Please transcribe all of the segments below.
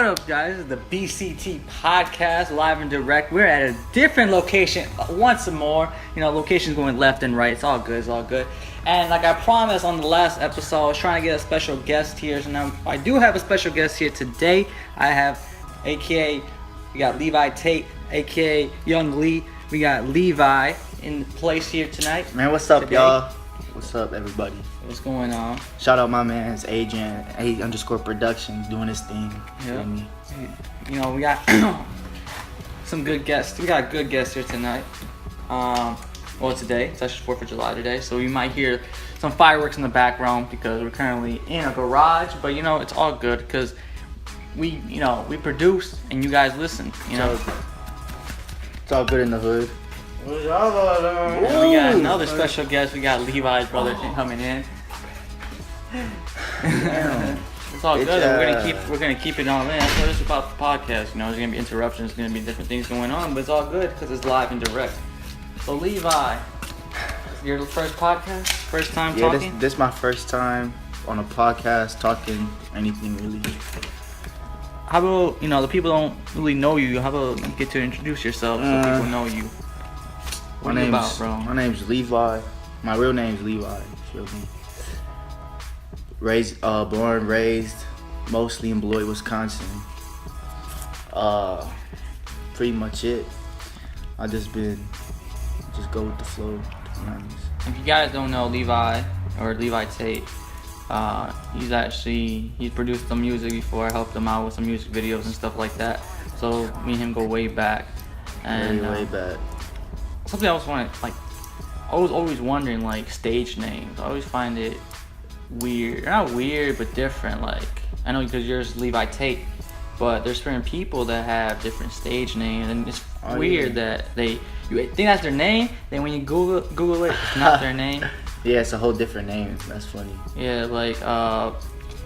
up, guys? This is the BCT podcast, live and direct. We're at a different location once more. You know, locations going left and right. It's all good. It's all good. And like I promised on the last episode, I was trying to get a special guest here. So now I do have a special guest here today. I have, AKA, we got Levi Tate, AKA Young Lee. We got Levi in place here tonight. Man, what's up, y'all? What's up, everybody? What's going on? Shout out my man's Agent A_Productions doing his thing. Yeah. You know, we got some good guests. We got good guests here tonight. Well, today it's actually 4th of July today, so you might hear some fireworks in the background because we're currently in a garage. But you know, it's all good because we produce and you guys listen. You know, it's all good in the hood. And we got another special guest. We got Levi's brother coming in. It's all good. We're gonna keep it on in. That's what it's about. The podcast. You know, there's gonna be interruptions. There's gonna be different things going on, but it's all good because it's live and direct. So Levi, your first podcast, first time talking. This is my first time on a podcast talking anything really. How about the people don't really know you? How about you get to introduce yourself so people know you? My name's Levi. My real name's Levi. You feel me? Born, raised, mostly in Beloit, Wisconsin. Pretty much it. I just go with the flow, to be honest. If you guys don't know Levi or Levi Tate, he's produced some music before. I helped him out with some music videos and stuff like that. So me and him go way back. And way back. Something I was always wondering, like, stage names. I always find it weird. Not weird, but different. Like, I know because yours is Levi Tate, but there's certain people that have different stage names, and it's weird that you think that's their name, then when you Google it, it's not their name. Yeah, it's a whole different name. That's funny. Yeah, like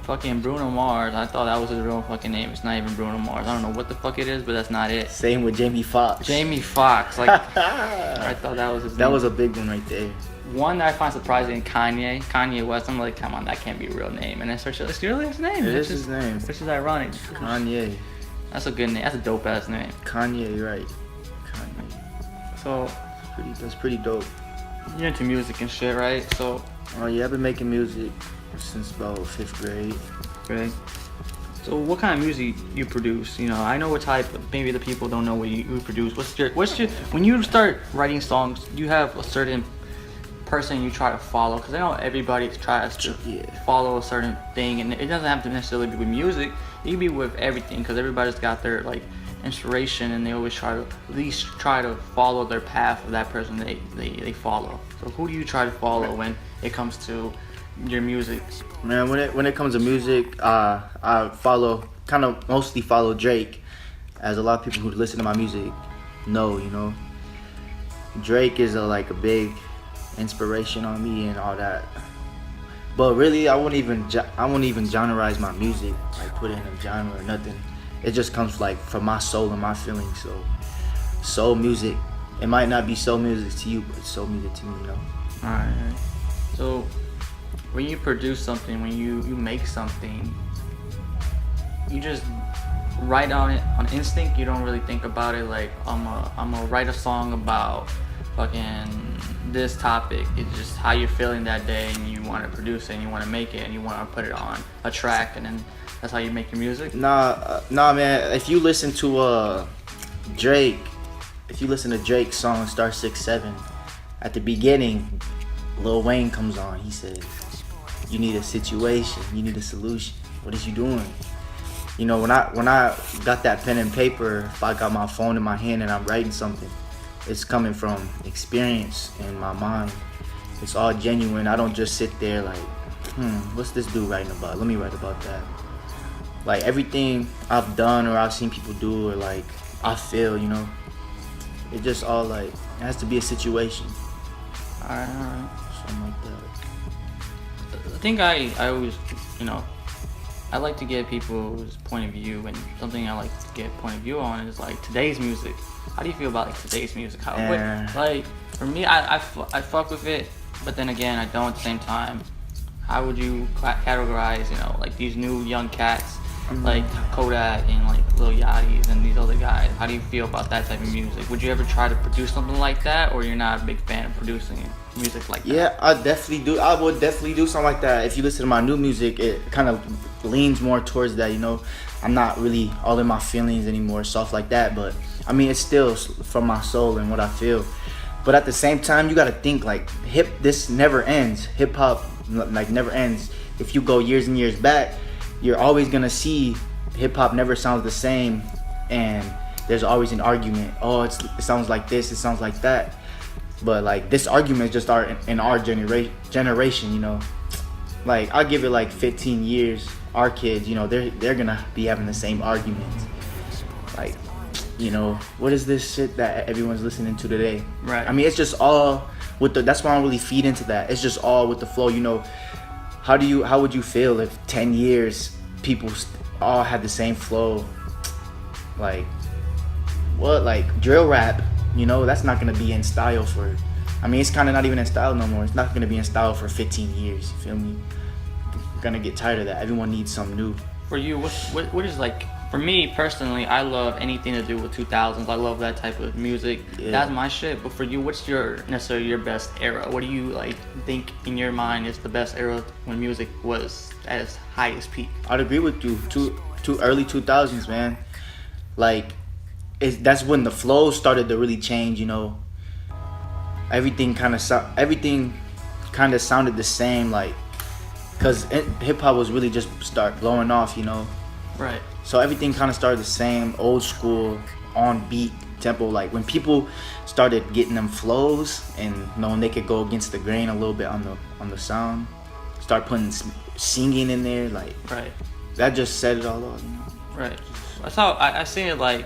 fucking Bruno Mars. I thought that was his real fucking name. It's not even Bruno Mars. I don't know what the fuck it is, but that's not it. Same with Jamie Foxx. Like, I thought that was his name. That was a big one right there. One that I find surprising, Kanye West. I'm like, come on, that can't be a real name. And I searched it. It's really his name. It is his name. Which is ironic. Kanye. That's a good name. That's a dope ass name. Kanye, right? Kanye. So that's pretty dope. You're into music and shit, right? So. Oh yeah, I've been making music since about 5th grade. Okay. So what kind of music you produce? You know, I know what type. Maybe the people don't know what you produce. What's your when you start writing songs? Do you have a certain person you try to follow? Because I know everybody tries to follow a certain thing, and it doesn't have to necessarily be with music. It can be with everything, because everybody's got their inspiration, and they always try to at least try to follow their path of that person they follow. So who do you try to follow when it comes to your music? Man, when it comes to music, I mostly follow Drake, as a lot of people who listen to my music know. You know, Drake is a big inspiration on me and all that. But really, I won't even genreize my music, like put it in a genre or nothing. It just comes from my soul and my feelings. So soul music, it might not be soul music to you, but it's soul music to me, you know. Alright. So when you produce something, when you make something, you just write on it on instinct. You don't really think about it like I'm gonna write a song about fucking this topic. It's just how you're feeling that day, and you want to produce it, and you want to make it, and you want to put it on a track, and then that's how you make your music. Nah, man. If you listen to Drake's song Star 6'7", at the beginning, Lil Wayne comes on. He says, "You need a situation. You need a solution. What is you doing?" You know, when I got that pen and paper, if I got my phone in my hand and I'm writing something, it's coming from experience in my mind. It's all genuine. I don't just sit there like, what's this dude writing about? Let me write about that. Like, everything I've done or I've seen people do or I feel, you know, it just all it has to be a situation. Alright. Something like that. I think I always, I like to get people's point of view, and something I like to get point of view on is today's music. How do you feel about today's music? For me, I fuck with it, but then again, I don't at the same time. How would you categorize, these new young cats like Kodak and like Lil Yachty's and these other guys. How do you feel about that type of music? Would you ever try to produce something like that, or you're not a big fan of producing music like that? Yeah, I definitely do. I would definitely do something like that. If you listen to my new music, it kind of leans more towards that, you know. I'm not really all in my feelings anymore, stuff like that. But I mean, it's still from my soul and what I feel. But at the same time, you gotta think like this never ends. Hip hop like never ends. If you go years and years back, you're always gonna see hip hop never sounds the same, and there's always an argument. Oh, it sounds like this, it sounds like that. But like this argument is just in our generation, you know. Like I'll give it like 15 years. Our kids, you know, they're gonna be having the same arguments. Like, you know, what is this shit that everyone's listening to today? Right. I mean, it's just all with that's why I don't really feed into that. It's just all with the flow, you know. How would you feel if 10 years people all had the same flow? Like, what? Like drill rap, you know, that's not gonna be in style for. I mean, it's kind of not even in style no more. It's not gonna be in style for 15 years. You feel me? I'm gonna get tired of that. Everyone needs something new. For you, what is like? For me personally, I love anything to do with 2000s. I love that type of music. Yeah. That's my shit. But for you, what's necessarily your best era? What do you like think in your mind is the best era when music was at its highest peak? I'd agree with you. Two early 2000s, man. Like, that's when the flow started to really change. You know, everything kind of sounded the same. Like, cause hip hop was really just start blowing off. You know. Right. So everything kind of started the same, old school, on beat tempo. Like when people started getting them flows and knowing they could go against the grain a little bit on the sound, start putting singing in there, like right. That just set it all off. You know? Right. That's how I see it. Like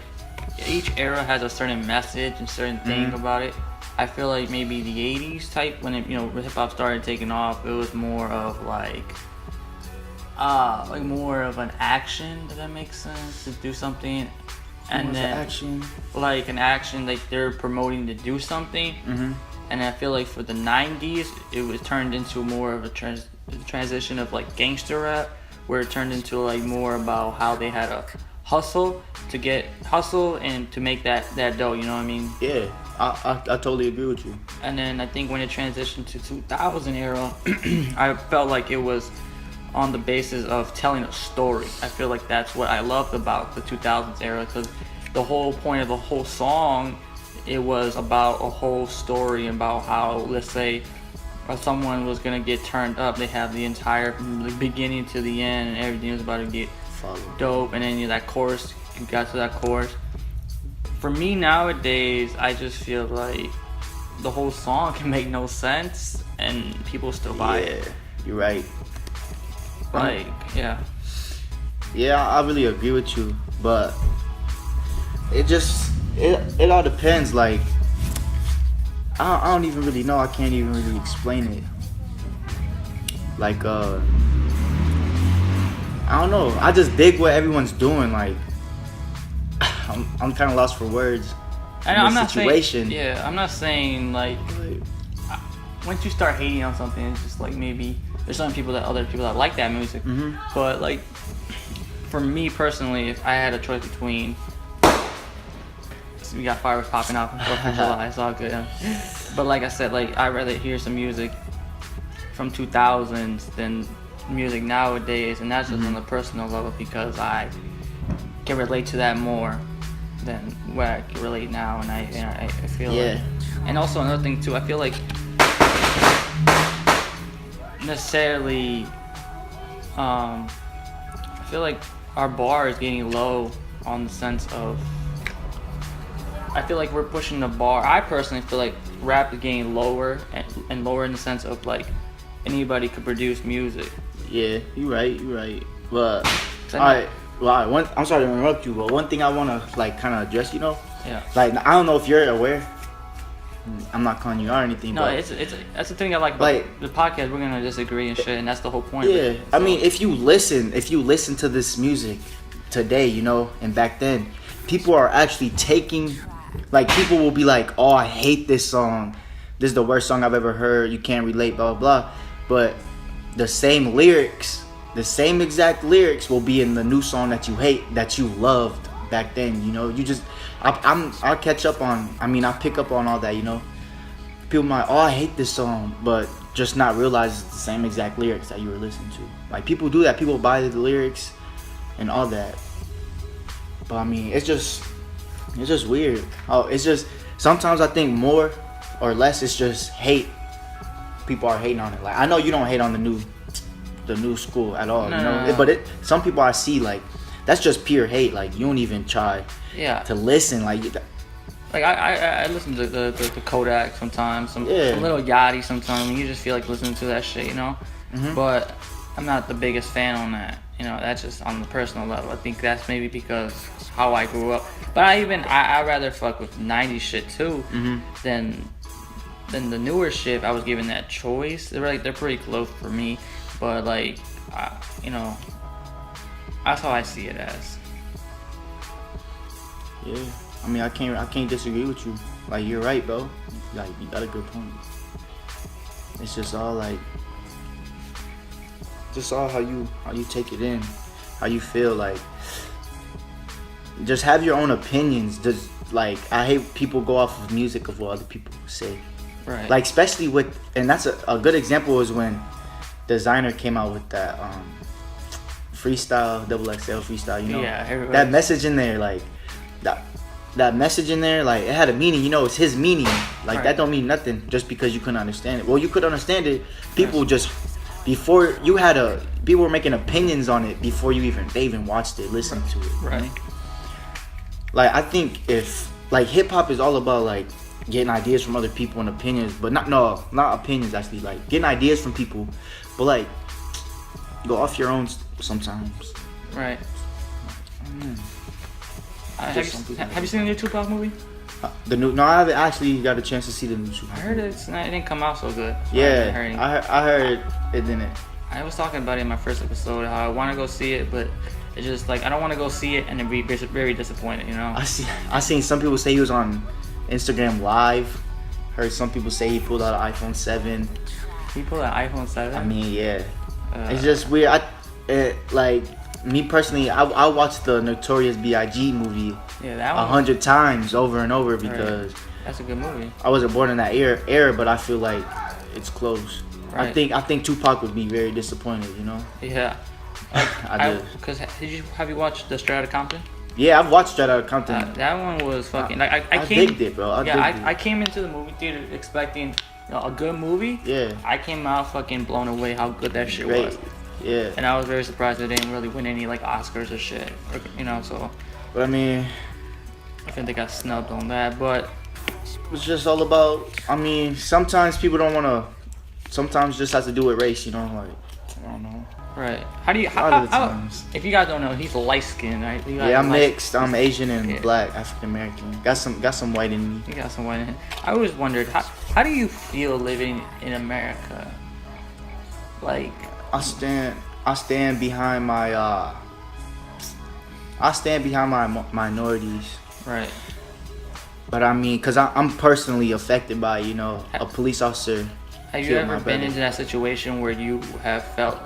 each era has a certain message and certain thing about it. I feel like maybe the 80s type when hip hop started taking off, it was more of like more of an action, if that makes sense, to do something, and then action, like an action, like they're promoting to do something. And I feel like for the 90s, it was turned into more of a transition of like gangster rap, where it turned into like more about how they had a hustle and to make that dough. You know what I mean? Yeah, I totally agree with you. And then I think when it transitioned to 2000 era, I felt like it was on the basis of telling a story. I feel like that's what I loved about the 2000s era, because the whole point of the whole song, it was about a whole story about how, let's say, someone was gonna get turned up. They have the entire beginning to the end, and everything was about to get dope. And then that chorus, you got to that chorus. For me nowadays, I just feel like the whole song can make no sense, and people still buy it. You're right. Like, yeah, I really agree with you, but it all depends. Like, I don't even really know. I can't even really explain it. Like, I don't know. I just dig what everyone's doing. Like, I'm kind of lost for words. I'm not saying. Yeah, I'm not saying like once you start hating on something, it's just like maybe. There's other people that like that music, but like for me personally, if I had a choice between, we got fireworks popping off in 4th of July, it's all good. But like I said, like I'd rather hear some music from 2000s than music nowadays, and that's just on the personal level because I can relate to that more than where I can relate now, and I feel like. And also another thing too, I feel like. Necessarily I feel like our bar is getting low on the sense of I feel like we're pushing the bar. I personally feel like rap is getting lower and lower in the sense of like anybody could produce music. Yeah, you're right. But I'm sorry to interrupt you, but one thing I want to like kind of address, you know, like I don't know if you're aware. I'm not calling you out or anything. No, but that's the thing I like about the podcast. We're gonna disagree and shit, and that's the whole point. Yeah, I mean, if you listen to this music today, you know, and back then, people are actually taking, like, people will be like, "Oh, I hate this song. This is the worst song I've ever heard. You can't relate, blah blah blah." But the same lyrics the same exact lyrics will be in the new song that you hate, that you loved back then. You know, you just, I catch up on. I mean, I pick up on all that. You know, people might, oh, I hate this song, but just not realize it's the same exact lyrics that you were listening to. Like, people do that. People buy the lyrics and all that. But I mean, it's just weird. Oh, it's just, sometimes I think more or less it's just hate. People are hating on it. Like, I know you don't hate on the new school at all. No, you know, no. but some people I see, like, that's just pure hate. Like, you don't even try to listen. Like I listen to the Kodak sometimes, some little Yachty sometimes, and you just feel like listening to that shit, you know. Mm-hmm. But I'm not the biggest fan on that. You know, that's just on the personal level. I think that's maybe because how I grew up. But I rather fuck with 90s shit too than the newer shit. If I was given that choice, they're pretty close for me. But like, you know, that's how I see it as. Yeah, I mean, I can't disagree with you. Like, you're right, bro. Like, you got a good point. It's just all like, just all how you take it in, how you feel. Like, just have your own opinions. Just like, I hate people go off of music of what other people say. Right. Like, especially with, and that's a good example is when Designer came out with that freestyle, XXL freestyle, you know. Yeah, that message in there, like that message in there, like, it had a meaning, you know. It's his meaning. Like, that don't mean nothing just because you couldn't understand it. Well, you could understand it. People just, before you had people were making opinions on it before they even watched it, listened to it. Right. Like, I think if, like, hip hop is all about, like, getting ideas from other people and opinions, but not opinions, actually, like, getting ideas from people, but, like, go off your own sometimes. Right. Have you seen the new Tupac movie? No, I haven't actually got a chance to see the new Tupac. I heard it didn't come out so good. Yeah, I heard it didn't. I was talking about it in my first episode, how I want to go see it, but it's just like, I don't want to go see it and then be very disappointed, you know? I seen some people say he was on Instagram Live. Heard some people say he pulled out an iPhone 7. He pulled an iPhone 7? I mean, yeah. It's just weird. Like, me personally, I watched the Notorious B.I.G. movie 100 times over and over because that's a good movie. I wasn't born in that era, but I feel like it's close. Right. I think Tupac would be very disappointed, you know? Yeah. I did. Because have you watched The Straight Outta Compton? Yeah, I've watched Straight Outta Compton. That one was fucking. I digged it, bro. I came into the movie theater expecting a good movie. Yeah. I came out fucking blown away how good that shit Great. was. Yeah. And I was very surprised they didn't really win any like Oscars or shit, you know. So. But I mean, I think they got snubbed on that, but it's just all about. I mean, sometimes people don't want to. Sometimes just has to do with race, you know. Like, I don't know. Right. How do you? If you guys don't know, he's light skinned, right? Yeah, I'm mixed. I'm Asian and black, African American. Got some white in me. You got some white in. I always wondered how do you feel living in America? Like, I stand behind my minorities. Right. But I mean, cause I'm personally affected by, you know, a police officer. Have you ever been into that situation where you have felt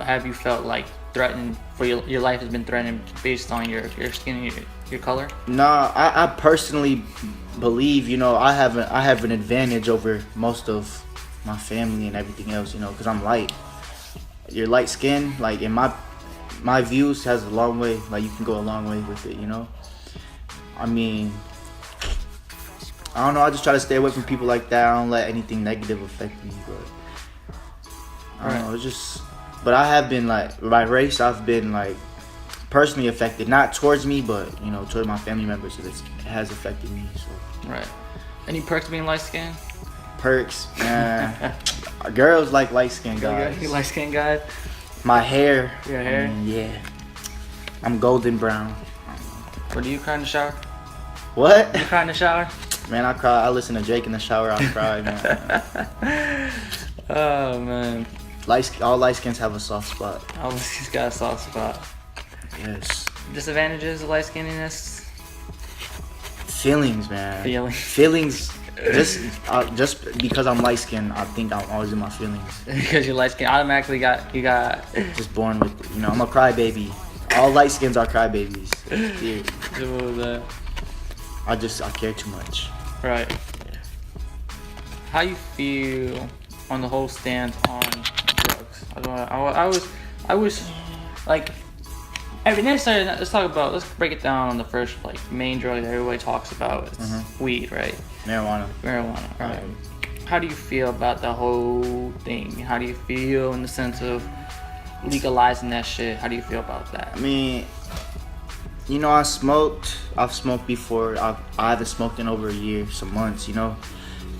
like threatened for your life has been threatened based on your skin and your color? Nah, I personally believe, you know, I have an advantage over most of my family and everything else, you know, because I'm light. You're light skin, like, in my views has a long way, like, you can go a long way with it, you know. I mean, I don't know, I just try to stay away from people like that. I don't let anything negative affect me, but I don't know, it's just, but I have been, like, by race, I've been, like, personally affected, not towards me, but, you know, towards my family members, so it has affected me, so. Right. Any perks being light skinned? Perks, man. Girls like light skinned guys. You light skinned guys? My hair. Your hair? Yeah. I'm golden brown. Or do you cry in the shower? What? You cry in the shower? Man, I cry. I listen to Drake in the shower. I cry, man. Oh, man. All light skins have a soft spot. Oh, he's got a soft spot. Yes. Disadvantages of light skinniness? Feelings, man. Feelings. Feelings Just because I'm light skinned, I think I'm always in my feelings. Because you're light skin, automatically you got. Just born with it. You know, I'm a crybaby. All light skins are crybabies. Yeah. I care too much. Right. Yeah. How you feel on the whole stance on drugs? I was like, let's break it down on the first like main drug that everybody talks about. It's weed, right? Marijuana. Right. How do you feel about the whole thing? How do you feel in the sense of legalizing that shit? How do you feel about that? I mean, you know, I've smoked before. I haven't smoked in over a year, some months, you know.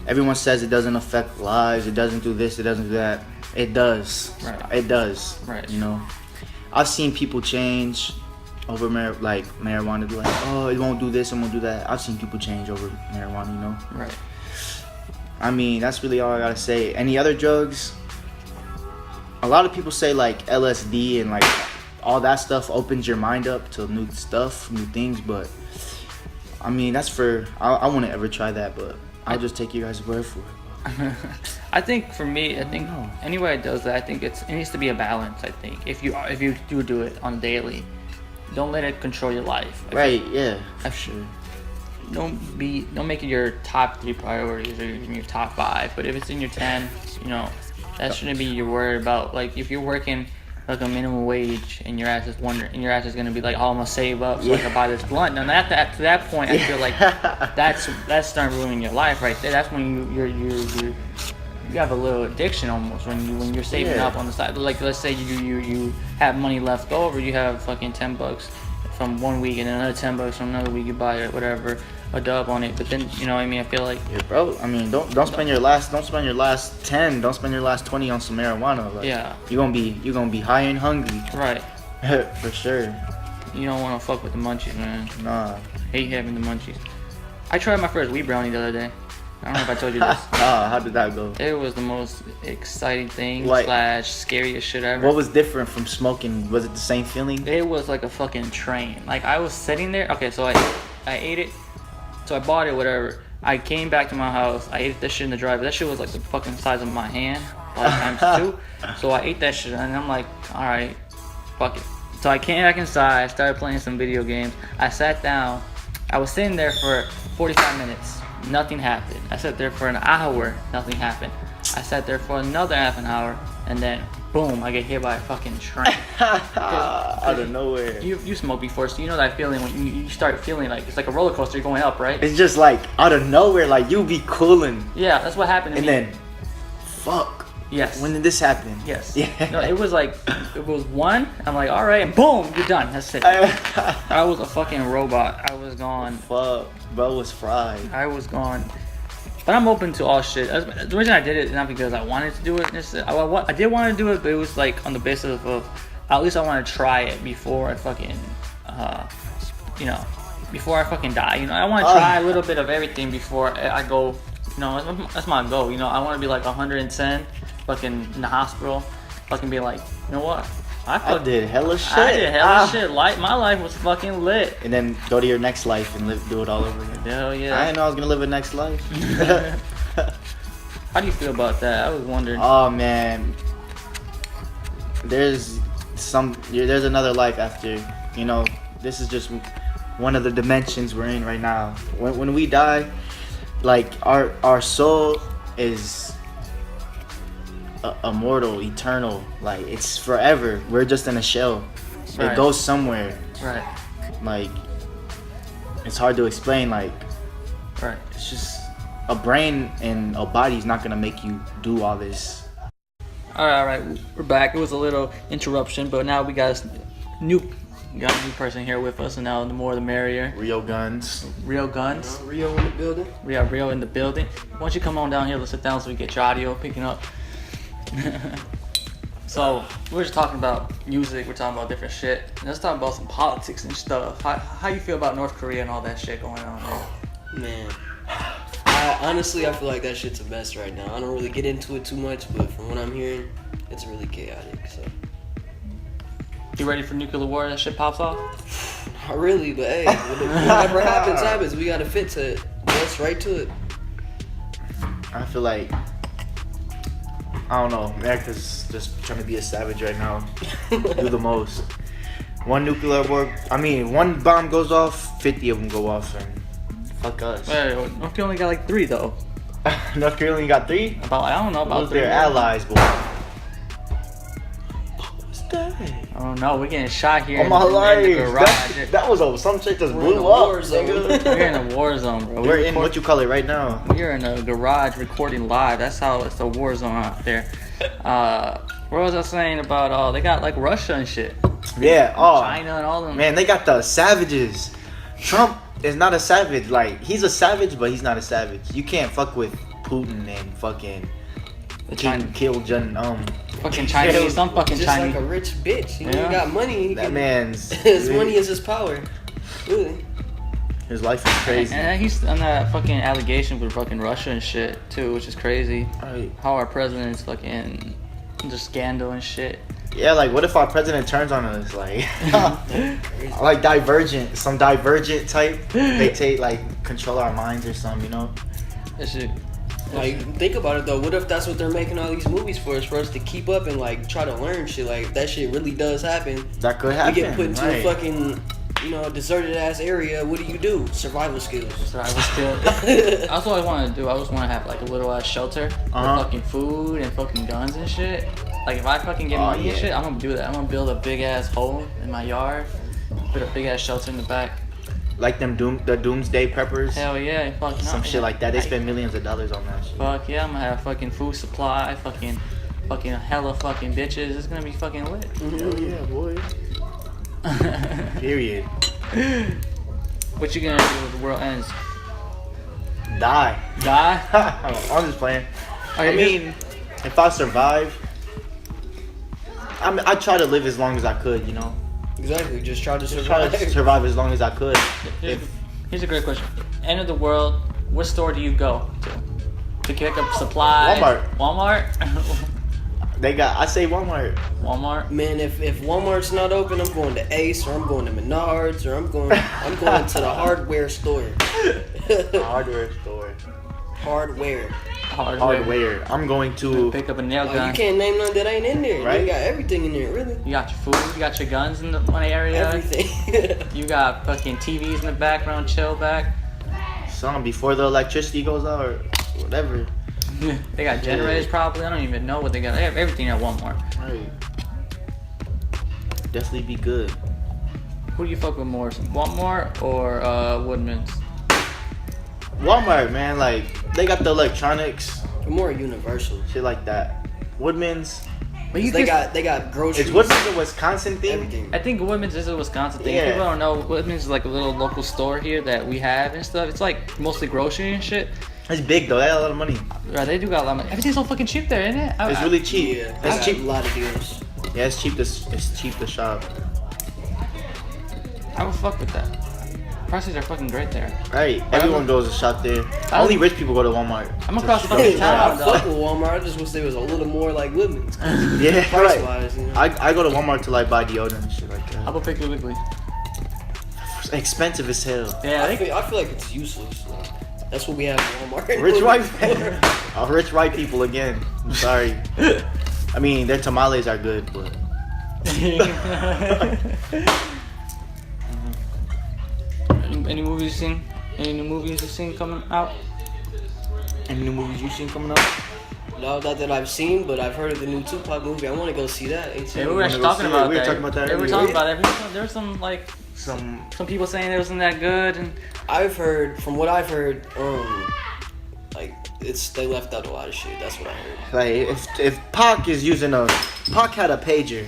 Everyone says it doesn't affect lives, it doesn't do this, it doesn't do that. It does. Right. It does. Right. You know, I've seen people change over marijuana. Be like, oh, it won't do this, it won't do that. I've seen people change over marijuana, you know. Right. I mean, that's really all I gotta say. Any other drugs? A lot of people say like LSD and like all that stuff opens your mind up to new stuff, new things. But I mean, that's for I wouldn't ever try that, but I'll just take you guys' word for it. I think for me, anybody that does that, I think it needs to be a balance. I think if you do it on daily, don't let it control your life. Right? Yeah. For sure. Don't make it your top 3 priorities or even your top 5. But if it's in your 10, you know, that shouldn't be your worry about. Like if you're working like a minimum wage and your ass is gonna be like, oh, I'm gonna save up so I can buy this blunt. Now to that point, I feel like that's starting ruining your life right there. That's when you have a little addiction almost when you're saving up on the side. Like let's say you have money left over, you have fucking $10 from one week and then another $10 from another week. You buy whatever a dub on it, but then you know what I mean. I feel like bro. I mean, don't spend your last 10. Don't spend your last 20 on some marijuana. Like, you're gonna be high and hungry. Right. For sure. You don't want to fuck with the munchies, man. Nah. Hate having the munchies. I tried my first weed brownie the other day. I don't know if I told you this. How did that go? It was the most exciting thing / scariest shit ever. What was different from smoking? Was it the same feeling? It was like a fucking train. Like I was sitting there. Okay, so I ate it. So I bought it, whatever. I came back to my house. I ate that shit in the driveway. That shit was like the fucking size of my hand, times 2. So I ate that shit, and I'm like, all right, fuck it. So I came back inside. I started playing some video games. I sat down. I was sitting there for 45 minutes. Nothing happened. I sat there for an hour. Nothing happened. I sat there for another half an hour, and then boom, I get hit by a fucking train. Out of nowhere. You smoked before, so you know that feeling when you start feeling like it's like a roller coaster going up, right? It's just like out of nowhere, like you be cooling. Yeah, that's what happened to me. And then, fuck. Yes. When did this happen? Yes. Yeah. No, it was like, it was one. I'm like, all right, and boom, you're done. That's it. I was a fucking robot. I was gone. Fuck, bro was fried. I was gone. But I'm open to all shit. The reason I did it is not because I wanted to do it. I did want to do it, but it was like on the basis of at least I want to try it before I fucking, before I fucking die. You know, I want to try a little bit of everything before I go. You know, that's my goal. You know, I want to be like 110, fucking in the hospital. Fucking be like, you know what? I did hella shit. I did hella shit. My life was fucking lit. And then go to your next life and do it all over again. Hell yeah. I didn't know I was gonna live a next life. How do you feel about that? I was wondering. Oh man, there's another life after. You know, this is just one of the dimensions we're in right now. When we die, like our soul is immortal, eternal. Like it's forever. We're just in a shell. Right. It goes somewhere. Right. Like it's hard to explain. Like right. It's just a brain and a body's not gonna make you do all this. All right. We're back. It was a little interruption, but now we got a new person here with us, and now the more the merrier. Rio Gunz. Rio Gunz. Rio in the building. We have Rio in the building. Why don't you come on down here? Let's sit down so we get your audio picking up. So we're just talking about music. We're talking about different shit. Let's talk about some politics and stuff. How you feel about North Korea and all that shit going on there? Man, I feel like that shit's a mess right now. I don't really get into it too much, but from what I'm hearing, it's really chaotic. So. You ready for nuclear war? That shit pops off? Not really, but hey, whatever happens. We gotta fit to it. Let's right to it. I feel like, I don't know, America's just trying to be a savage right now. Do the most. One nuclear war, one bomb goes off, 50 of them go off, and fuck us. Wait, North Korea only got like 3 though. North Korea only got 3? I don't know about Those 3. their allies, boy. What's that? Oh no, we're getting shot here Oh my in the life! garage. That was some shit just We're in blew a up. war zone. nigga. We're in a war zone, bro. We're in what you call it right now. We're in a garage recording live. That's how it's a war zone out there. What was I saying about? They got like Russia and shit. Yeah. Oh, China and all them. man, they got the savages. Trump is not a savage. Like, he's a savage, but he's not a savage. You can't fuck with Putin and fucking kill Fucking Chinese. Some fucking Just Chinese. like a rich bitch. He Yeah. ain't got money. He That can- man's his money is his power. Really. his life is crazy. And he's on that fucking allegation with fucking Russia and shit too, which is crazy. Right. How our president's fucking just scandal and shit. Yeah, like, what if our president turns on us? Like, like some divergent type. They take, like, control our minds or something, you know? That shit. Like, think about it though. What if that's what they're making all these movies for? Is for us to keep up and like try to learn shit. Like, if that shit really does happen. That could happen. You get put into right. a fucking, deserted ass area. What do? Survival skills. So I was still. That's what I want to do. I just want to have like a little ass shelter with fucking food and fucking guns and shit. Like if I fucking get money and shit, I'm gonna do that. I'm gonna build a big ass hole in my yard, put a big ass shelter in the back. Like the doomsday preppers. Hell yeah, fuck no. Some shit like that. They spend millions of dollars on that shit. Fuck yeah, I'm gonna have fucking food supply, fucking hella fucking bitches. It's gonna be fucking lit. Hell yeah, boy. Period. What you gonna do when the world ends? Die. Die? I'm just playing. Okay, I mean, if I survive, I try to live as long as I could, you know? Exactly. Just try to Just try survive. to survive as long as I could. Here's a great question. End of the world, what store do you go to pick up supplies? Walmart? I say Walmart. Walmart? Man, if Walmart's not open, I'm going to Ace or I'm going to Menards or I'm going to the hardware store. Hardware store. Hardware. Hardware. I'm going to pick up a nail Oh, gun. you can't name none that ain't in there. Right? You got everything in there, really. You got your food, you got your guns in the one area. Everything. You got fucking TVs in the background, chill back. some before the electricity goes out or whatever. They got generators probably. I don't even know what they got. They have everything at Walmart. Right. Definitely be good. Who do you fuck with more, Walmart or Woodman's? Walmart, man, like they got the electronics, They're more universal. shit like that. Woodman's. But you They can- got groceries. Is Woodman's a Wisconsin thing? everything. I think Woodman's is a Wisconsin thing. Yeah. People don't know, Woodman's is like a little local store here that we have and stuff. It's like mostly grocery and shit. It's big though. They got a lot of money. Right, they do got a lot of money. Everything's so fucking cheap there, isn't it? It's really cheap. Yeah, It's got cheap. a lot of deals. Yeah, it's cheap. It's cheap to shop. I would fuck with that. Prices are fucking great there. Right. Everyone goes to shop there. Only rich people go to Walmart. I'm across the fucking I town, fuck though. with Walmart. I just wish they was a little more like Woodman's. Yeah, Price right. wise, you know. I go to Walmart to like buy deodorant and shit like How that. about Piggly Wiggly? It's expensive as hell. Yeah, I they, feel like it's useless. That's what we have at Walmart. Rich white rich white people again. I'm sorry. I mean, their tamales are good, but Any movies you've seen? Any new movies you've seen coming out? any new movies you seen coming up? No, not that I've seen, but I've heard of the new Tupac movie. I want to go see that. Ain't Yeah, seen we it. were actually talking about We were that. talking about that Yeah, we were earlier. talking about it. There was some like Some some people saying it wasn't that good, and I've heard, from what I've heard, like they left out a lot of shit. That's what I heard. like if Pac is using Pac had a pager.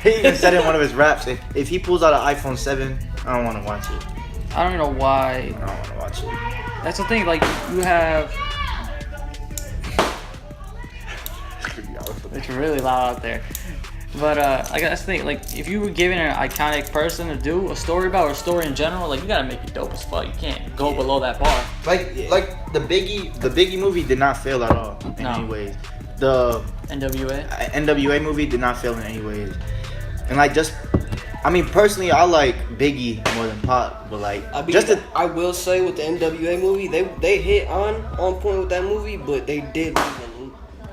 He even said in one of his raps, if he pulls out an iPhone 7, I don't want to watch it. I don't know why. I don't want to watch it. That's the thing. Like you have, it's really loud out there. But I guess the thing, like if you were given an iconic person to do a story about or a story in general, like you gotta make it dope as fuck. You can't go below that bar. Like the Biggie movie did not fail at all in No. any ways. The NWA. NWA movie did not fail in any ways. And like just I mean, personally, I like Biggie more than Pop, but like, I mean, just to, I will say with the NWA movie, they hit on point with that movie, but they did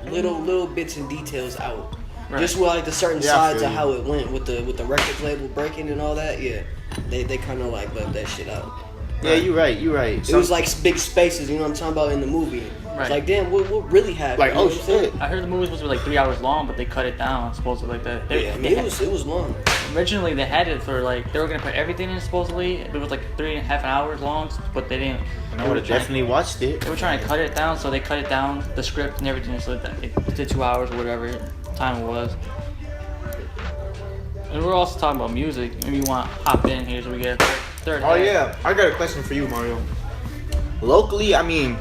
leave little bits and details out. Right. Just with like the certain Yeah, I sides feel of you. how it went with the record label breaking and all that. Yeah, they kind of like left that shit out. yeah, you're right. It was like big spaces, you know what I'm talking about in the movie. Right. It's like, damn, what really happened? Like, you know oh what I'm saying? shit. I heard the movie was supposed to be like 3 hours long, but they cut it down supposedly like that. Yeah, I mean, it was long. Originally they had it for like they were gonna put everything in supposedly. It was like 3.5 hours long, but they didn't. I would have definitely watched it. They were trying to cut it down, so they cut it down, the script and everything, so that it did 2 hours or whatever time it was. And we're also talking about music. Maybe you want to hop in here so we get a third Oh half. yeah, I got a question for you, Mario. Locally, I mean,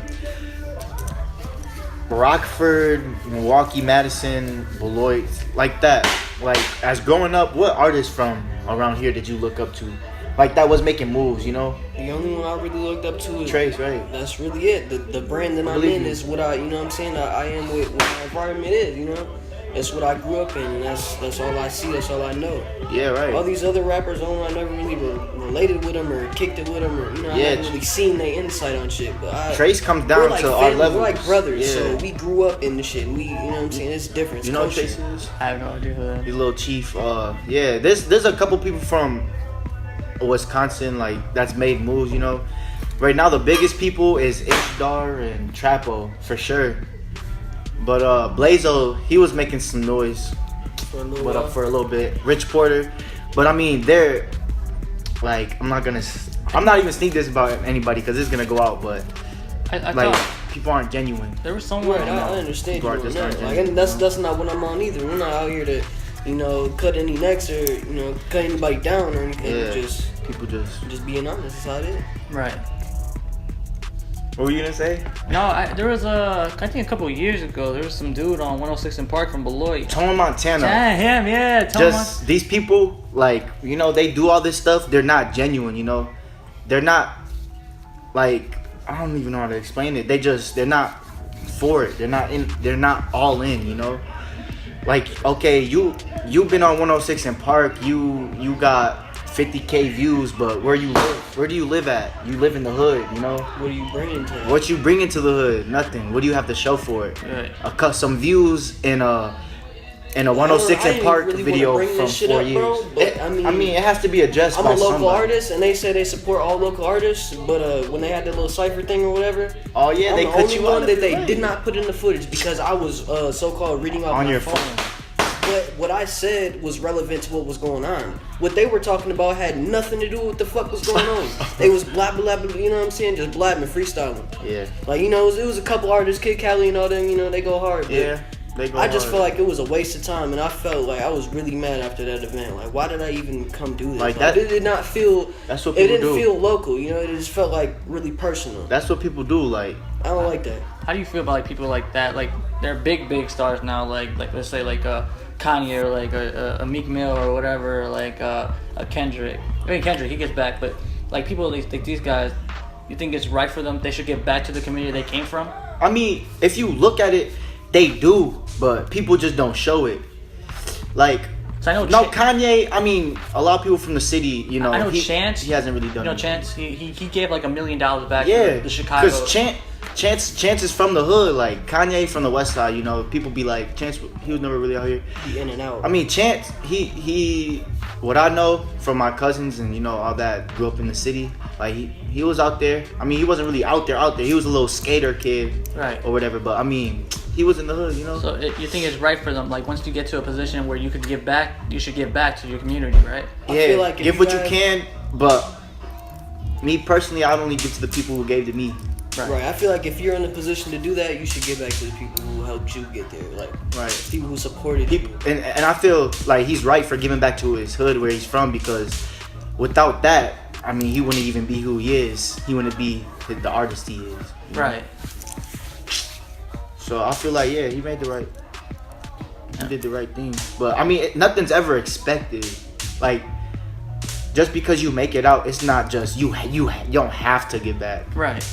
Rockford, Milwaukee, Madison, Beloit, like that. Like, as growing up, what artists from around here did you look up to? Like, that was making moves, you know? The only one I really looked up to is Trace, right? That's really it. The brand that I'm believe in you. is what I, you know what I'm saying? I am what my environment is, you know? That's what I grew up in, and that's all I see, that's all I know. Yeah, right. All these other rappers, I never really related with them or kicked it with them, or, you know, I Yeah, haven't really seen their insight on shit. But Trace comes we're down like to our family, level. we're like brothers, Yeah. so we grew up in the shit. We, you know what I'm saying? It's different. It's You know what culture. Trace is? I have no idea who that He's is. a little chief. Yeah, there's a couple people from Wisconsin, like, that's made moves, you know? Right now, the biggest people is H-Dar and Trapo, for sure. But Blazo, he was making some noise. For a little But while. for a little bit, Rich Porter, but I mean they're like I'm not even sneak this about anybody because it's gonna go out, but I like thought people aren't genuine. there was someone. Right, I understand People you are on just that. aren't Like, genuine, and that's you know? that's not what I'm on either. We're not out here to, you know, cut any necks or, you know, cut anybody down or anything. Yeah, Just people just. being honest. That's how it is. Right. What were you gonna say? No, there was I think a couple of years ago, there was some dude on 106 in Park from Beloit. Tone Montana. Yeah, him, yeah. Just these people, like, you know, they do all this stuff. They're not genuine, you know. They're not like, I don't even know how to explain it. They're not for it. They're not all in, you know. Like, okay, you've been on 106 in Park. You got 50K views, but where do you live at? You live in the hood, you know. What are you bringing to it? What you bring into the hood? Nothing. What do you have to show for it? Right. Some views in a 106 I in ain't Park really wanna video bring from this shit 4 up, years. bro, but, I mean, it has to be addressed I'm by a local somebody. artist, and they say they support all local artists, but when they had that little cipher thing or whatever, Oh yeah, I'm they the cut only you one out that they right. did not put in the footage because I was so-called reading off on my your phone. phone. But what I said was relevant to what was going on. What they were talking about had nothing to do with what the fuck was going on. They was blah blah blah, you know what I'm saying? Just blabbing, freestyling. Yeah, Like, you know, it was a couple artists, Kid Cali and all them, you know, they go hard. But yeah. They go I just hard. felt like it was a waste of time, and I felt like I was really mad after that event. Like, why did I even come do this? Like that- It did not feel. That's what It people didn't do. feel local, you know. It just felt like really personal. That's what people do. Like, I don't like that. How do you feel about like people like that? Like they're big stars now. Like let's say like Kanye or like a Meek Mill or whatever. Or like a Kendrick. I mean Kendrick, he gets back, but like people like these guys, you think it's right for them? They should get back to the community they came from. I mean, if you look at it, they do, but people just don't show it. Like, So I know no, Kanye. I mean, a lot of people from the city, you know, I know he, Chance. he hasn't really done. You know it. Chance. He gave like $1 million back Yeah, to the Chicago. because Chance is from the hood. Like Kanye from the West Side. You know, people be like, Chance. He was never really out here. Be in and out. I mean, Chance. He. What I know from my cousins and you know all that grew up in the city. Like he was out there. I mean, he wasn't really out there. He was a little skater kid, Right. or whatever. But I mean, he was in the hood. You know. So you think it's right for them? Like once you get to a position where you could give back, you should give back to your community, right? I Yeah, feel like if give you what guys- you can, but me personally, I only give to the people who gave to me. Right. I feel like if you're in a position to do that, you should give back to the people who helped you get there. Like, Right. people who supported He, you. and I feel like he's right for giving back to his hood where he's from because without that, I mean, he wouldn't even be who he is. He wouldn't be the artist he is. you know? Right. So I feel like he made the right. He did the right thing. But I mean, nothing's ever expected. Like just because you make it out, it's not just you don't have to give back. Right.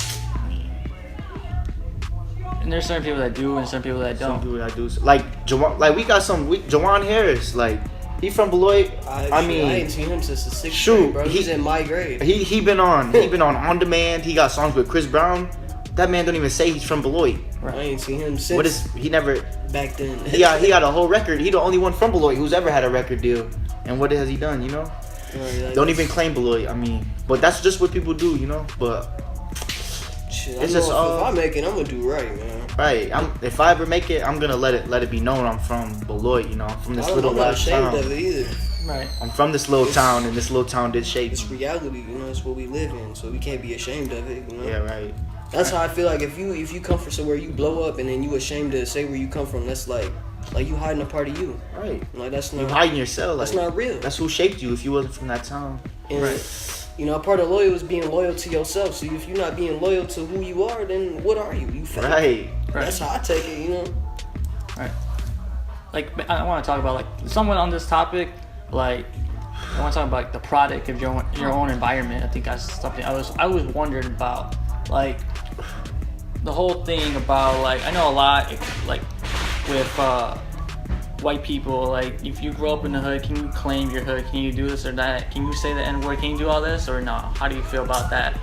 And there's certain people that do and some people that Some don't. people that do like Jawan, like we got some Jawan Harris, like He from Beloit. I mean, I ain't seen him since the 6th shoot, grade, bro. He's in my grade. He been on Demand. He got songs with Chris Brown. That man don't even say he's from Beloit. I ain't seen him since. He never back then? he got a whole record. He the only one from Beloit who's ever had a record deal. And what has he done? You know, don't even claim Beloit. I mean, but that's just what people do. You know, but shit, it's just if I make it, I'm gonna do right, man. Right. If I ever make it, I'm gonna let it be known I'm from Beloit. You know, I'm from this little I'm not last ashamed town. of it either. Right. I'm from this little town, and this little town did shape It's me. reality, you know. It's what we live in, so we can't be ashamed of it. You know? Yeah, right. That's how I feel like if you come from somewhere you blow up and then you ashamed to say where you come from, that's like you hiding a part of you. Right. Like that's not You hiding yourself. Like, that's not real. That's who shaped you if you wasn't from that town. And, you know, a part of loyal is being loyal to yourself. So if you're not being loyal to who you are, then what are you? You fake. Right. That's how I take it, you know. Right. Like, I want to talk about, like, someone on this topic, like, I want to talk about, like, the product of your own environment. I think that's something I was wondering about. Like, the whole thing about, like, I know a lot, like, with white people, like, if you grow up in the hood, can you claim your hood? Can you do this or that? Can you say the N-word? Can you do all this or no? How do you feel about that?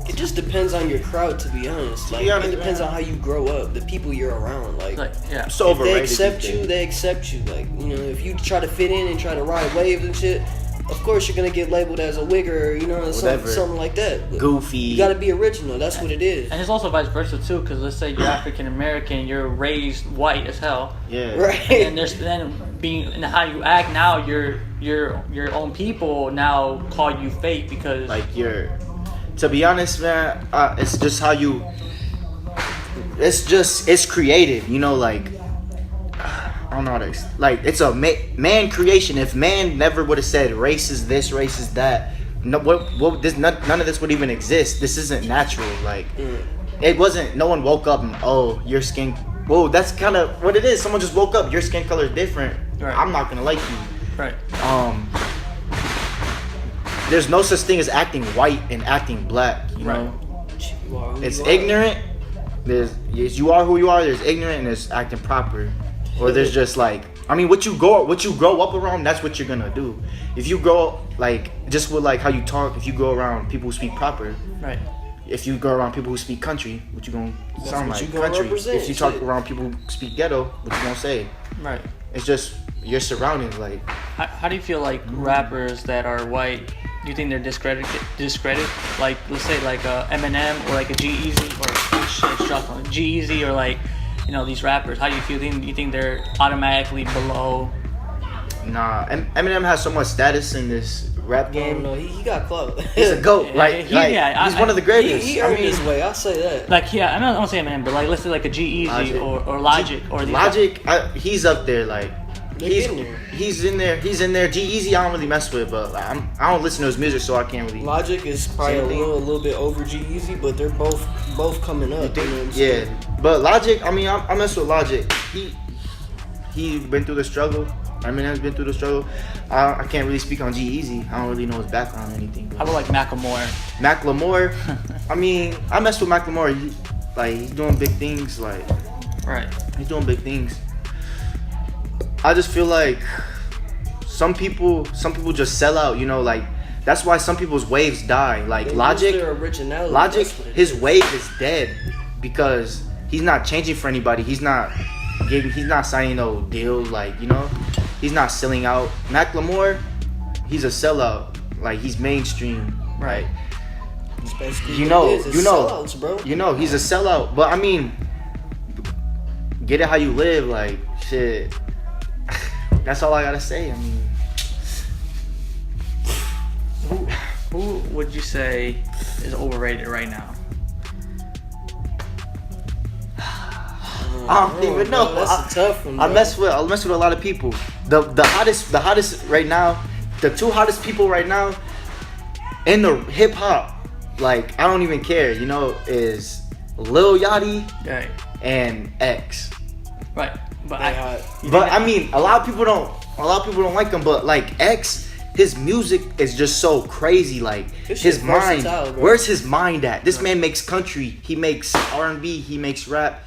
It just depends on your crowd, to be honest. Like, it depends on how you grow up, the people you're around. Like yeah. So if they overrated. accept you, they accept you. Like, you know, if you try to fit in and try to ride waves and shit, of course you're gonna get labeled as a wigger, you know, something like that. But goofy. you gotta be original. That's what it is. And it's also vice versa too, because let's say you're African American, you're raised white as hell. Yeah. Right. And then being and how you act now, your own people now call you fake because Like to be honest, man, it's just how you. It's created, you know, like. I don't know how to like. It's a man creation. If man never would have said race is this, race is that, no, none of this would even exist. This isn't natural. Like, it wasn't. No one woke up and your skin. Whoa, that's kind of what it is. Someone just woke up. Your skin color is different. Right. I'm not gonna like you. right. There's no such thing as acting white and acting black. You know, it's ignorant. You are who you are. There's ignorant and there's acting proper. Or there's just like, I mean, what you grow up around, that's what you're gonna do. If you grow like just with like how you talk, if you go around people who speak proper, Right. if you go around people who speak country, what you gonna sound what like? you gonna Country. represent, If you talk shit. around people who speak ghetto, what you gonna say? Right. It's just your surroundings. Like, How do you feel like rappers that are white? Do you think they're discredited? Like, let's say like a Eminem or like a G-Eazy or G-Eazy or like, you know, these rappers. How do you feel? Do you think they're automatically below? nah, Eminem has so much status in this rap game. No, he got clout. He's a goat. He's one of the greatest. He earned his way. I'll say that. Like, yeah, I don't say Eminem, but like, let's say like a G-Eazy or Logic or these Logic, he's up there. Like, he's getting there. he's in there. He's in there. G-Eazy, I don't really mess with, but I don't listen to his music, so I can't really. Logic is probably a little bit over G-Eazy, but they're both coming up. You know what I'm saying? Yeah, but Logic, I mean, I mess with Logic. He been through the struggle. Eminem's been through the struggle. I can't really speak on G-Eazy. I don't really know his background or anything. How about like Macklemore? Macklemore, I mean, I mess with Macklemore. He's doing big things. Like, Right. he's doing big things. I just feel like some people just sell out. You know, like that's why some people's waves die. Like They Logic, lose their originality. Logic, That's what it his is. wave is dead because he's not changing for anybody. He's not signing no deals. Like, you know, he's not selling out. Macklemore, he's a sellout. Like, he's mainstream. Right. It's basically You what know, it is. It's you know, sellouts, bro. you know, he's a sellout. But I mean, get it how you live. Like, shit. That's all I gotta say. I mean, Who would you say is overrated right now? I don't even know. Bro, that's a tough one. I bro. mess with a lot of people. The hottest right now, the two hottest people right now in the hip hop, like, I don't even care, you know, is Lil Yachty Right. and X. Right. But They hot. But I mean, a lot of people don't like him, but like X, his music is just so crazy. Like, This his shit mind, versatile, bro. where's his mind at? This man makes country, he makes R&B, he makes rap.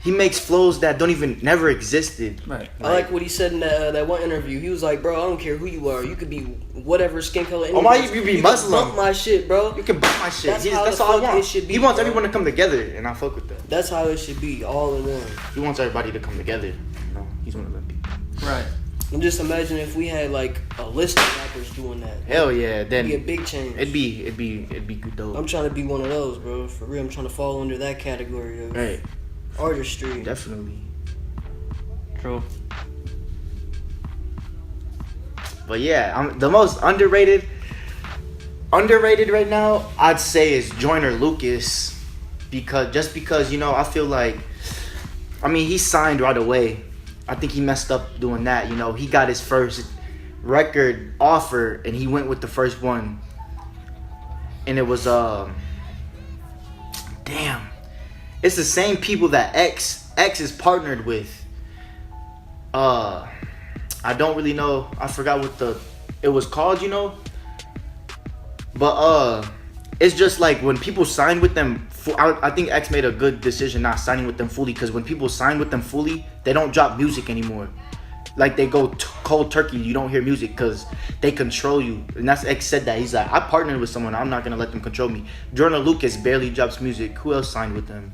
He makes flows that don't even never existed. Right. I like what he said in that one interview. He was like, "Bro, I don't care who you are. You could be whatever skin color. Oh my, anything. you be can Muslim. bump my shit, bro. You can bump my shit. That's That's how all the I fuck want. it should be, He wants bro. everyone to come together, and I fuck with that. That's how it should be, all in one. He wants everybody to come together. You know, he's one of them people. Right. And just imagine if we had like a list of rappers doing that. Hell yeah, then It'd be a big change. it'd be good dope. I'm trying to be one of those, bro. For real, I'm trying to fall under that category of Right, artistry. definitely. True. But yeah, I'm the most underrated right now, I'd say, is Joyner Lucas, because you know, I feel like, I mean, he signed right away. I think he messed up doing that. You know, he got his first record offer and he went with the first one, and it was damn, it's the same people that X is partnered with. I don't really know. I forgot what it was called, you know. But it's just like when people sign with them. I think X made a good decision not signing with them fully, because when people sign with them fully, they don't drop music anymore. Like they go cold turkey. You don't hear music because they control you. And that's X said that. He's like, I partnered with someone. I'm not gonna let them control me. Joyner Lucas barely drops music. Who else signed with them?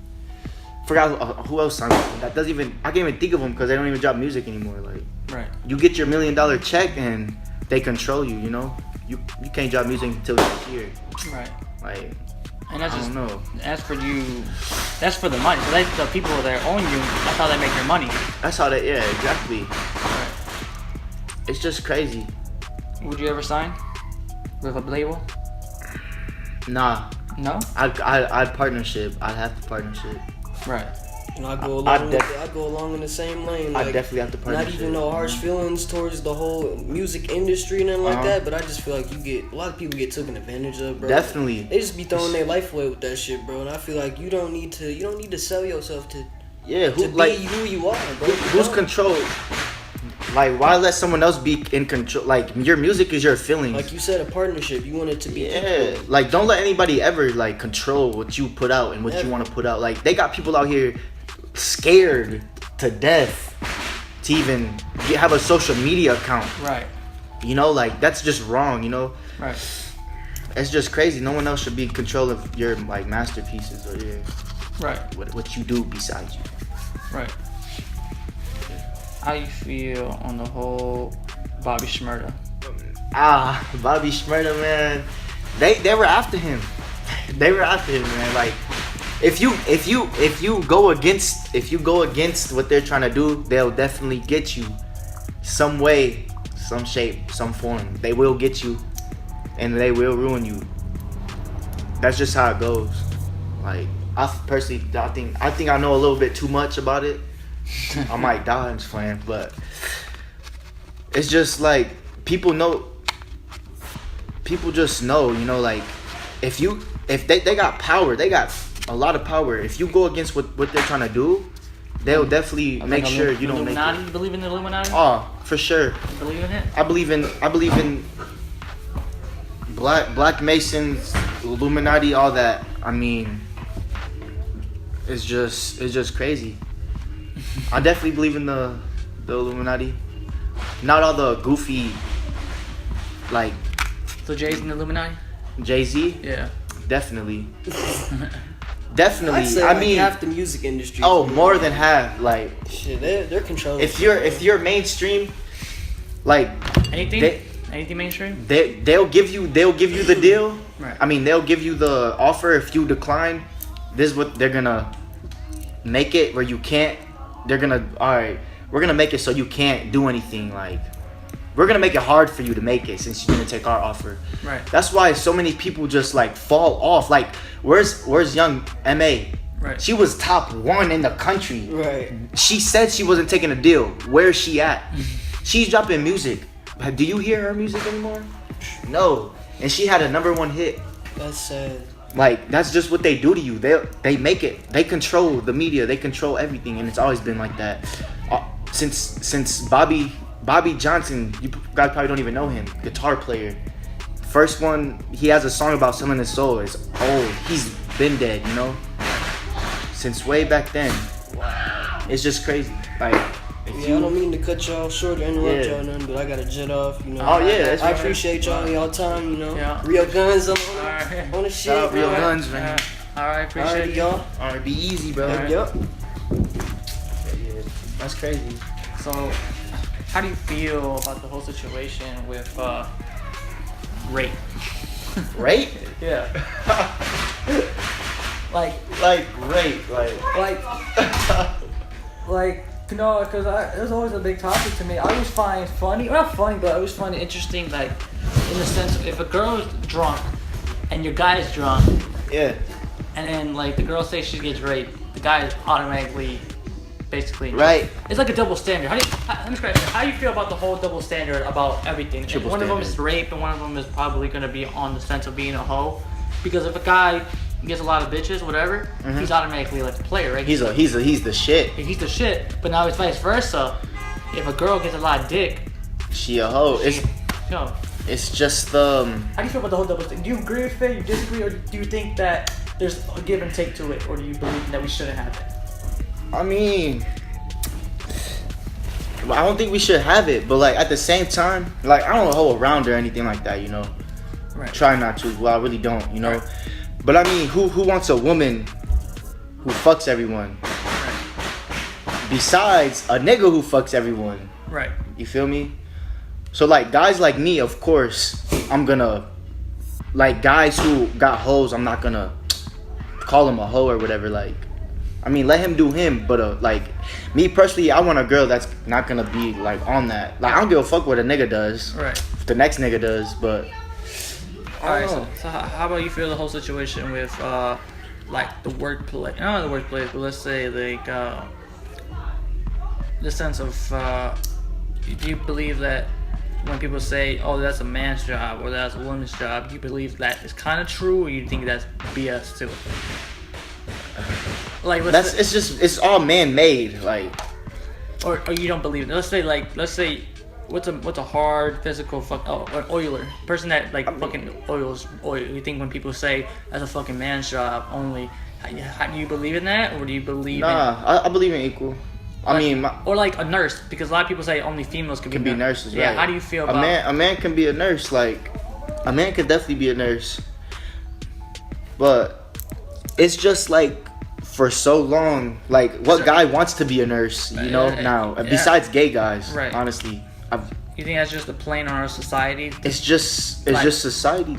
Forgot who else signed with them. That doesn't even. I can't even think of them because they don't even drop music anymore. Like, Right. you get your $1 million check and they control you. You know, you can't drop music until next year. Right. Like, And that's I just don't know. that's for you. That's for the money. So the people that own you. That's how they make their money. That's how they. Yeah, exactly. Right. It's just crazy. Would you ever sign with a label? Nah, No. I'd partnership. I'd have to partnership. Right. And I go I along. I go along in the same lane. I Like, definitely have to not partnership. even no harsh feelings towards the whole music industry and nothing like Uh-huh. that. But I just feel like a lot of people get taken advantage of, bro. Definitely. They just be throwing their life away with that shit, bro. And I feel like you don't need to sell yourself to Yeah, be who you are, bro. who's control? Like, why let someone else be in control? Like, your music is your feelings. Like you said, a partnership. You want it to be Yeah, equal. like, don't let anybody ever like control what you put out and what you Never. want to put out. Like, they got people out here scared to death to even have a social media account. Right. You know, like, that's just wrong. You know, Right. it's just crazy. No one else should be in control of your like masterpieces or your Right. what you do besides you. Right. How you feel on the whole Bobby Shmurda? Bobby Shmurda, man. They were after him. They were after him, man. Like, if you go against what they're trying to do, they'll definitely get you some way, some shape, some form. They will get you, and they will ruin you. That's just how it goes. Like, I personally, I think I know a little bit too much about it. I might die in this plan, but it's just like people just know, you know, like if they got power, they got a lot of power. If you go against what they're trying to do, they'll definitely make sure you don't make Illuminati? it. You believe in the Illuminati? Oh, for sure. You believe in it? I believe in Black Masons, Illuminati, all that. I mean, it's just crazy. I definitely believe in the Illuminati. Not all the goofy, like So Jay's in the Illuminati? Jay-Z. Yeah. Definitely. I'd Definitely. say I like mean, half the music industry. oh, more than half. Like, Shit, they're controlling. if you're mainstream, like Anything? Anything mainstream? they'll give you the deal. Right. I mean, they'll give you the offer. If you decline, this is what they're gonna make it where you can't. They're gonna, all right, we're gonna make it so you can't do anything. Like, we're gonna make it hard for you to make it since you're gonna take our offer. Right. That's why so many people just like fall off. Like, where's young MA? Right. She was top 1 in the country. Right. She said she wasn't taking a deal. Where's she at? She's dropping music. Do you hear her music anymore? No. And she had a #1 hit. That's sad. Like, that's just what they do to you. They make it. They control the media. They control everything, and it's always been like that. Since Bobby Johnson, you guys probably don't even know him. Guitar player. First one, he has a song about selling his soul. It's old. He's been dead, you know? Since way back then. it's just crazy. Like, if Yeah, I don't mean to cut y'all short or interrupt y'all or nothing, but I gotta jet off, you know. Oh, yeah, that's I right. appreciate y'all time, you know. Yeah. Rio Gunz on Alright. the shit. Shout out Rio man. Gunz, man. Alright, appreciate Alrighty, you. y'all. Alright, be easy, bro. Alright. Yep. Yeah, that's crazy. So, how do you feel about the whole situation with rape? Rape? Yeah. like, rape, you know, because it was always a big topic to me. I always find funny, well, not funny, but I always find it interesting, like, in the sense of if a girl is drunk and your guy is drunk, Yeah. and then, like, the girl says she gets raped, the guy is automatically, basically, Right. It's like a double standard. Let me scratch that. How do you feel about the whole double standard about everything? Triple One of them is standard. rape, and one of them is probably going to be on the sense of being a hoe. Because if a guy gets a lot of bitches, whatever, he's automatically like a player, right? He's the shit. He's the shit. But now it's vice versa. If a girl gets a lot of dick, She a hoe. yo, It's just how do you feel about the whole double standard? Do you agree with it? You disagree, or do you think that there's a give and take to it, or do you believe that we shouldn't have it? I mean, I don't think we should have it, but like at the same time, like I don't hoe around or anything like that, you know. Right. Try not to. Well, I really don't, you know. Right. But I mean, who wants a woman who fucks everyone? Besides a nigga who fucks everyone. Right. You feel me? So like guys like me, of course, I'm gonna like guys who got hoes. I'm not gonna call him a hoe or whatever. Like, I mean, let him do him. But like me personally, I want a girl that's not gonna be like on that. Like I don't give a fuck what a nigga does. Right. If the next nigga does, but. Alright, so how about you feel the whole situation with like the workplace? Not the workplace, but let's say like the sense of do you believe that when people say, "Oh, that's a man's job" or "That's a woman's job," do you believe that is kind of true, or you think that's BS too? Like It's all man-made. Like, or you don't believe it. Let's say what's a hard physical an oiler person that like fucking oils oil. You think when people say that's a fucking man's job only, how do you believe in that, or do you believe I believe in equal. I mean, or like a nurse, because a lot of people say only females can be nurses. Yeah, right. how do you feel about a man can be a nurse? Like, a man could definitely be a nurse, but it's just like for so long. Like, what guy wants to be a nurse? You know, now besides gay guys, right. Honestly, you think that's just a plain on our society? It's just society,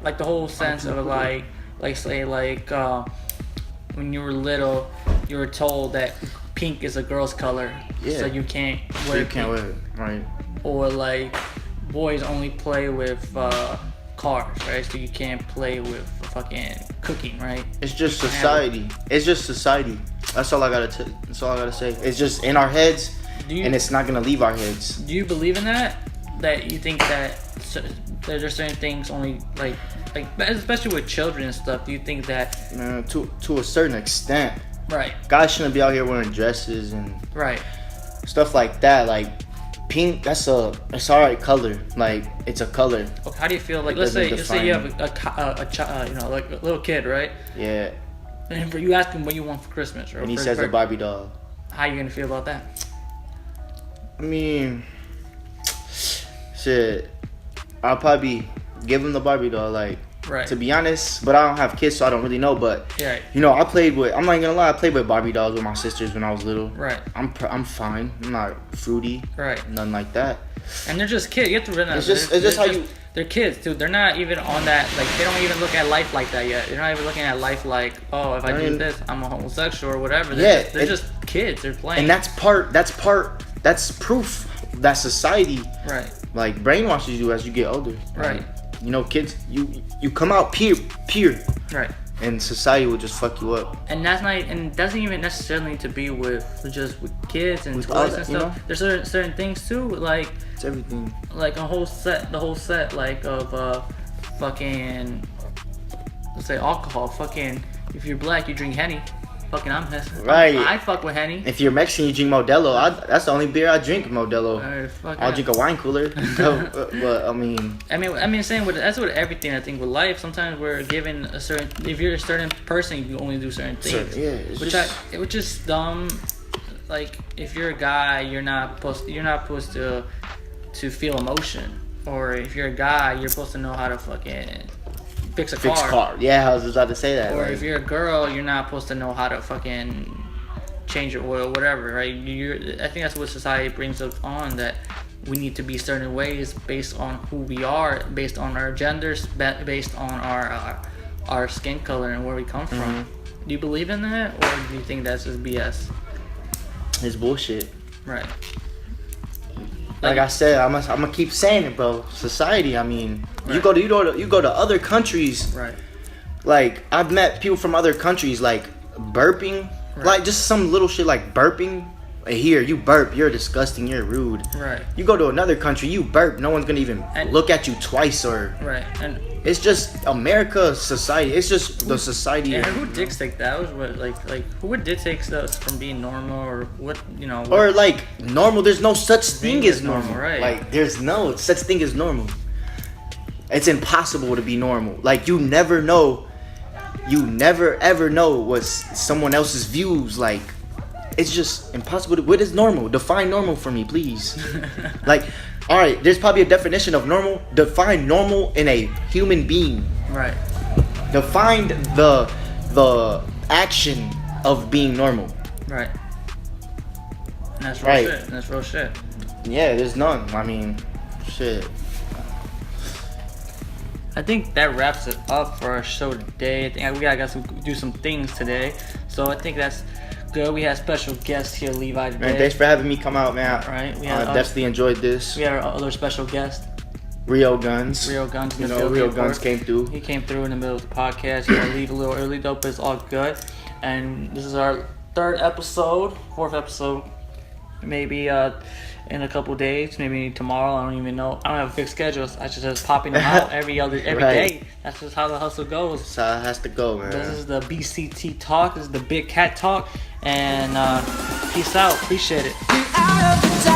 like the whole sense of like say when you were little, you were told that pink is a girl's color, so you can't wear it, right? Or like boys only play with cars, right? So you can't play with fucking cooking, right? It's just society. It's just society. That's all I gotta say. It's just in our heads, and it's not gonna leave our heads. Do you believe in that? That you think that there's certain things only like especially with children and stuff? Do you think that to a certain extent, right? Guys shouldn't be out here wearing dresses and right stuff like that. Like pink, it's alright color. Like it's a color. Okay, how do you feel? Like let's say you have a child, you know, like a little kid, right? Yeah. And you ask him what you want for Christmas, or and he says a Barbie doll. How you gonna feel about that? I mean, shit, I'll probably give him the Barbie doll, like, right. To be honest, but I don't have kids, so I don't really know. But right. You know, I'm not gonna lie, I played with Barbie dolls with my sisters when I was little. Right. I'm fine. I'm not fruity. Right. Nothing like that. And they're just kids. You have to realize it's just how you. They're kids, dude. They're not even on that. Like they don't even look at life like that yet. They're not even looking at life like, oh, if I do this, I'm a homosexual or whatever. They're just kids. They're playing. And that's proof that society, right, like brainwashes you as you get older. Right. You know, kids, you come out pure, right, and society will just fuck you up. And that's not, and it doesn't even necessarily need to be with kids and toys and stuff. You know? There's certain things too, like it's everything. Like the whole set, like of fucking, let's say alcohol. Fucking, if you're black, you drink Henny. Fucking, I'm right. I fuck with Henny. If you're Mexican, you drink Modelo. That's the only beer I drink, Modelo. I'll drink a wine cooler. But I mean, saying that's with everything. I think with life, sometimes we're given a certain. If you're a certain person, you only do certain things. Yeah, which is dumb. like if you're a guy, you're not supposed to feel emotion, or if you're a guy, you're supposed to know how to fucking fix a car. Yeah, I was just about to say that. Or like, if you're a girl, you're not supposed to know how to fucking change your oil, whatever, right? I think that's what society brings up on, that we need to be certain ways based on who we are, based on our genders, based on our skin color and where we come from. Do you believe in that, or do you think that's just BS? it's bullshit. Right. Like I said, I'm gonna keep saying it, bro. Society. I mean, Right. you go to other countries. Right. Like I've met people from other countries, like burping, Right. like just some little shit like burping. Here, you burp, you're disgusting, you're rude. Right. You go to another country, you burp, no one's gonna even look at you twice, or Right. And it's just America society. It's just the society. and who dictates that? Was what like who would dictate us from being normal, or what, you know? What, Or like normal. There's no such thing as normal. right? Like there's no such thing as normal. It's impossible to be normal. Like you never know. You never ever know what someone else's views like. It's just impossible to. What is normal? Define normal for me, please. Like, all right, there's probably a definition of normal. Define normal in a human being. right. Define the action of being normal. Right. And that's real Right. shit. And that's real shit. Yeah, there's none. I mean, shit. I think that wraps it up for our show today. I think we got to do some things today, so I think that's good. We had special guest here, Levi, today. Man, thanks for having me come out, man. Right, we I had definitely enjoyed this. We had our other special guest, Rio Gunz. Rio Gunz. You know, Rio Gunz came through. He came through in the middle of the podcast. He had to leave a little early though, but it's all good. And this is our fourth episode. Maybe in a couple days, maybe tomorrow. I don't even know. I don't have a fixed schedule. I just popping them out every Right. day. That's just how the hustle goes. That's how it has to go, man. This is the BCT talk. This is the Big Cat talk. And peace out. Appreciate it. Out of the